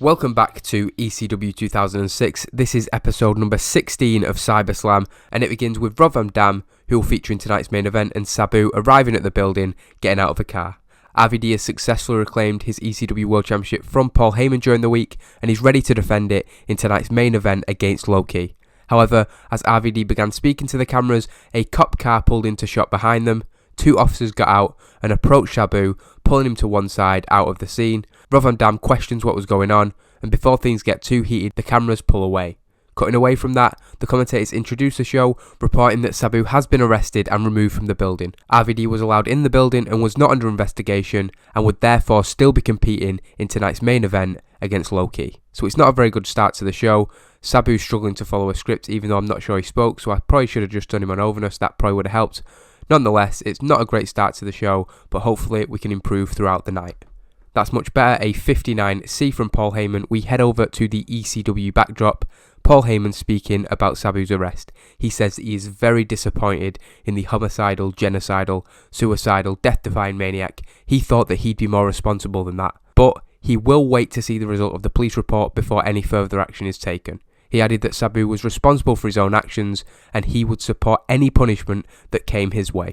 Welcome back to ECW 2006. This is episode number 16 of CyberSlam, and it begins with Rob Van Dam, who will feature in tonight's main event, and Sabu arriving at the building, getting out of a car. RVD has successfully reclaimed his ECW World Championship from Paul Heyman during the week, and he's ready to defend it in tonight's main event against Low-Ki. However, as RVD began speaking to the cameras, a cop car pulled into shot behind them. Two officers got out and approached Sabu, pulling him to one side out of the scene. Rob Van Dam questions what was going on, and before things get too heated, the cameras pull away. Cutting away from that, the commentators introduce the show, reporting that Sabu has been arrested and removed from the building. RVD was allowed in the building and was not under investigation, and would therefore still be competing in tonight's main event against Low-Ki. So it's not a very good start to the show. Sabu's struggling to follow a script, even though I'm not sure he spoke, so I probably should have just done him on overness. That probably would have helped. Nonetheless, it's not a great start to the show, but hopefully we can improve throughout the night. That's much better, a 59C from Paul Heyman. We head over to the ECW backdrop. Paul Heyman speaking about Sabu's arrest. He says that he is very disappointed in the homicidal, genocidal, suicidal, death-defying maniac. He thought that he'd be more responsible than that, but he will wait to see the result of the police report before any further action is taken. He added that Sabu was responsible for his own actions and he would support any punishment that came his way.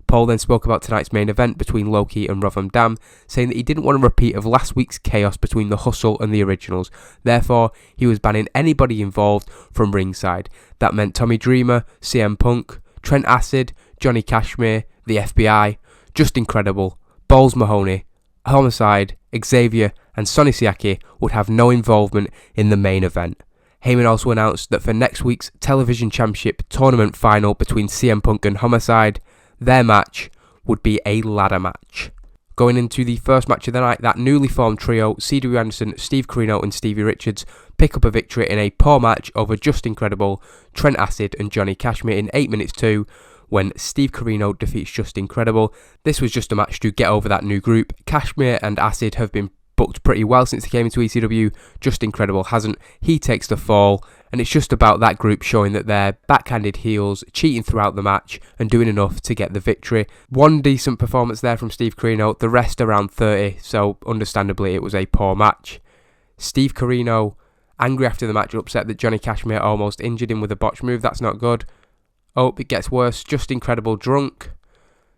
Paul then spoke about tonight's main event between Low-Ki and Rob Van Dam, saying that he didn't want a repeat of last week's chaos between the Hustle and the Originals. Therefore, he was banning anybody involved from ringside. That meant Tommy Dreamer, CM Punk, Trent Acid, Johnny Kashmere, the FBI, Just Incredible, Balls Mahoney, Homicide, Xavier and Sonny Siaki would have no involvement in the main event. Heyman also announced that for next week's television championship tournament final between CM Punk and Homicide, their match would be a ladder match. Going into the first match of the night, that newly formed trio, C.W. Anderson, Steve Corino and Stevie Richards, pick up a victory in a poor match over Just Incredible, Trent Acid and Johnny Kashmere in 8 minutes 2, when Steve Corino defeats Just Incredible. This was just a match to get over that new group. Kashmere and Acid have been booked pretty well since they came into ECW. Just Incredible hasn't. He takes the fall, and it's just about that group showing that they're backhanded heels, cheating throughout the match and doing enough to get the victory. One decent performance there from Steve Corino, the rest around 30, so understandably it was a poor match. Steve Corino angry after the match, upset that Johnny Kashmere almost injured him with a botch move. That's not good. Oh, it gets worse. Just Incredible drunk.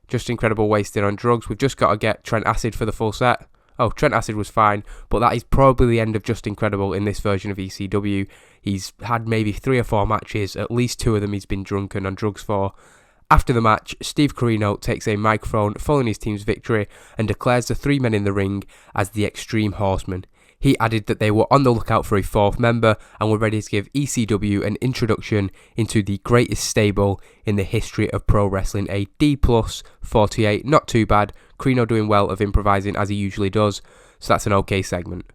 Just Incredible wasted on drugs. We've just got to get Trent Acid for the full set. Oh, Trent Acid was fine, but that is probably the end of Just Incredible in this version of ECW. He's had maybe 3 or 4 matches, at least 2 of them he's been drunken on drugs for. After the match, Steve Corino takes a microphone following his team's victory and declares the 3 men in the ring as the Extreme Horsemen. He added that they were on the lookout for a 4th member and were ready to give ECW an introduction into the greatest stable in the history of pro wrestling. A D+, 48, not too bad. Corino doing well of improvising as he usually does, so that's an okay segment.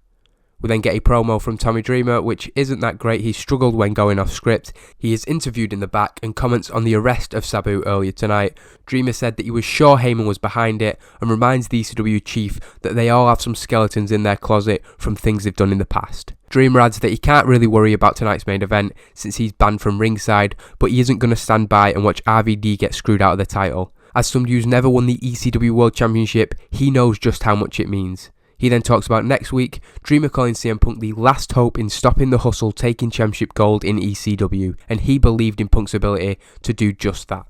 We then get a promo from Tommy Dreamer, which isn't that great. He struggled when going off script. He is interviewed in the back and comments on the arrest of Sabu earlier tonight. Dreamer said that he was sure Heyman was behind it and reminds the ECW chief that they all have some skeletons in their closet from things they've done in the past. Dreamer adds that he can't really worry about tonight's main event since he's banned from ringside, but he isn't going to stand by and watch RVD get screwed out of the title. As somebody who's never won the ECW World Championship, he knows just how much it means. He then talks about next week, Dreamer calling CM Punk the last hope in stopping the Hustle taking championship gold in ECW, and he believed in Punk's ability to do just that.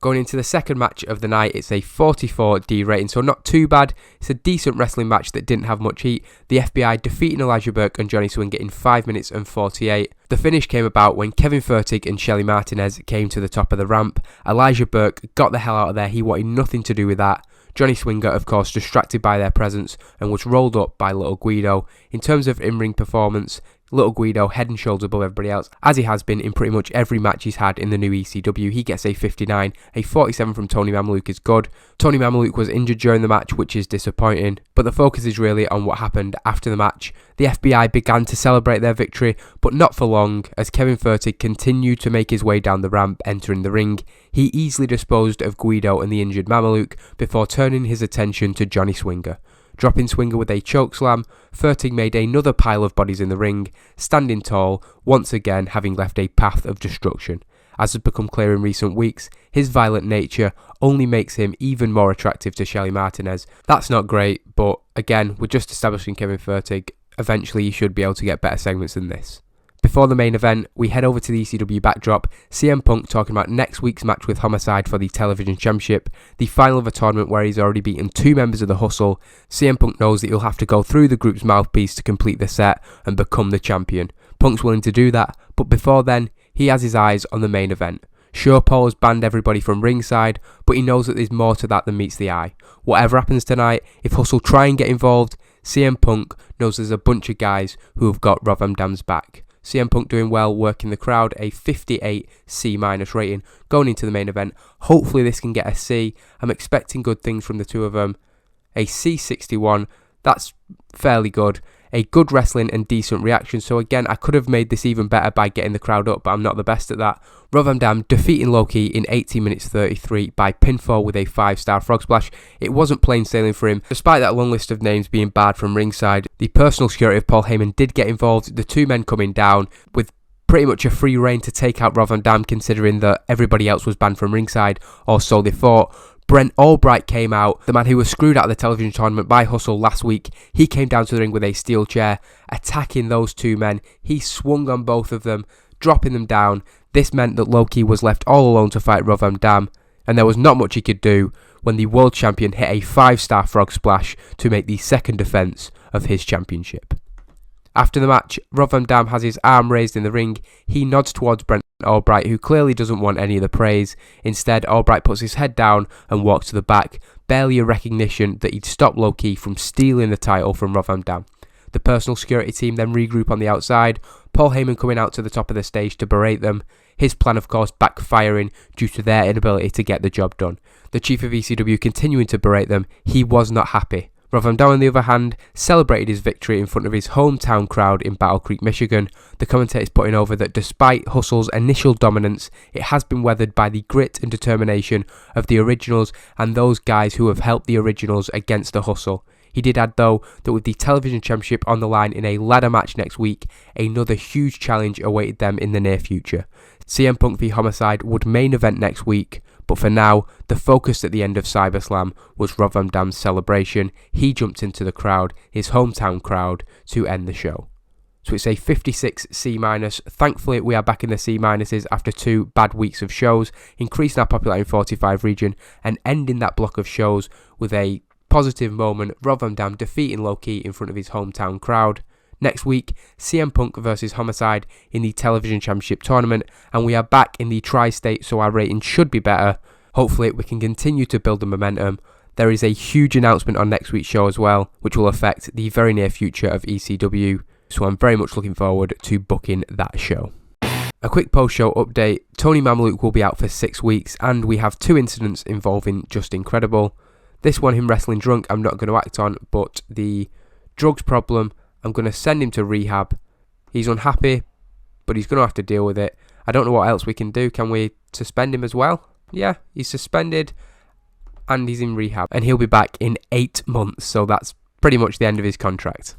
Going into the second match of the night, it's a 44D rating, so not too bad. It's a decent wrestling match that didn't have much heat. The FBI defeating Elijah Burke and Johnny Swinger in 5 minutes and 48. The finish came about when Kevin Furtick and Shelly Martinez came to the top of the ramp. Elijah Burke got the hell out of there. He wanted nothing to do with that. Johnny Swinger, of course, distracted by their presence and was rolled up by Little Guido. In terms of in-ring performance, Little Guido head and shoulders above everybody else, as he has been in pretty much every match he's had in the new ECW. He gets a 59. A 47 from Tony Mamaluke is good. Tony Mamaluke was injured during the match, which is disappointing, but the focus is really on what happened after the match. The FBI began to celebrate their victory, but not for long, as Kevin Furtick continued to make his way down the ramp, entering the ring. He easily disposed of Guido and the injured Mamaluke before turning his attention to Johnny Swinger. Dropping Swinger with a chokeslam, Furtick made another pile of bodies in the ring, standing tall, once again having left a path of destruction. As has become clear in recent weeks, his violent nature only makes him even more attractive to Shelly Martinez. That's not great, but again, we're just establishing Kevin Furtick eventually you should be able to get better segments than this. Before the main event, we head over to the ECW backdrop, CM Punk talking about next week's match with Homicide for the Television Championship, the final of a tournament where he's already beaten 2 members of the Hustle. CM Punk knows that he'll have to go through the group's mouthpiece to complete the set and become the champion. Punk's willing to do that, but before then, he has his eyes on the main event. Sure, Paul has banned everybody from ringside, but he knows that there's more to that than meets the eye. Whatever happens tonight, if Hustle try and get involved, CM Punk knows there's a bunch of guys who have got Rob Van Dam's back. CM Punk doing well, working the crowd, a 58 C- rating going into the main event. Hopefully this can get a C. I'm expecting good things from the two of them. A C61, that's fairly good. A good wrestling and decent reaction. So again, I could have made this even better by getting the crowd up, but I'm not the best at that. Rob Van Dam defeating Low-Ki in 18 minutes 33 by pinfall with a 5-star frog splash. It wasn't plain sailing for him. Despite that long list of names being barred from ringside, the personal security of Paul Heyman did get involved. The 2 men coming down with pretty much a free reign to take out Rob Van Dam, considering that everybody else was banned from ringside, or so they thought. Brent Albright came out, the man who was screwed out of the television tournament by Hustle last week. He came down to the ring with a steel chair, attacking those 2 men. He swung on both of them, dropping them down. This meant that Low-Ki was left all alone to fight Rob Van Dam, and there was not much he could do when the world champion hit a 5-star frog splash to make the second defence of his championship. After the match, Rob Van Dam has his arm raised in the ring. He nods towards Brent Albright, who clearly doesn't want any of the praise. Instead, Albright puts his head down and walks to the back, barely a recognition that he'd stopped Low-Ki from stealing the title from Rob Van Dam. The personal security team then regroup on the outside, Paul Heyman coming out to the top of the stage to berate them. His plan, of course, backfiring due to their inability to get the job done. The chief of ECW continuing to berate them. He was not happy. Rob Van Dam, on the other hand, celebrated his victory in front of his hometown crowd in Battle Creek, Michigan. The commentators putting over that despite Hustle's initial dominance, it has been weathered by the grit and determination of the Originals and those guys who have helped the Originals against the Hustle. He did add, though, that with the television championship on the line in a ladder match next week, another huge challenge awaited them in the near future. CM Punk v Homicide would main event next week, but for now, the focus at the end of CyberSlam was Rob Van Dam's celebration. He jumped into the crowd, his hometown crowd, to end the show. So it's a 56 C-. Thankfully, we are back in the C- after 2 bad weeks of shows, increasing our popularity in 45 region and ending that block of shows with a positive moment. Rob Van Dam defeating Low-Ki in front of his hometown crowd. Next week, CM Punk versus Homicide in the Television Championship Tournament, and we are back in the Tri-State, so our rating should be better. Hopefully, we can continue to build the momentum. There is a huge announcement on next week's show as well, which will affect the very near future of ECW, so I'm very much looking forward to booking that show. A quick post-show update. Tony Mamaluke will be out for 6 weeks, and we have 2 incidents involving Just Incredible. This one, him wrestling drunk, I'm not going to act on, but the drugs problem, I'm going to send him to rehab. He's unhappy, but he's going to have to deal with it. I don't know what else we can do. Can we suspend him as well? Yeah, he's suspended and he's in rehab. And he'll be back in 8 months, so that's pretty much the end of his contract.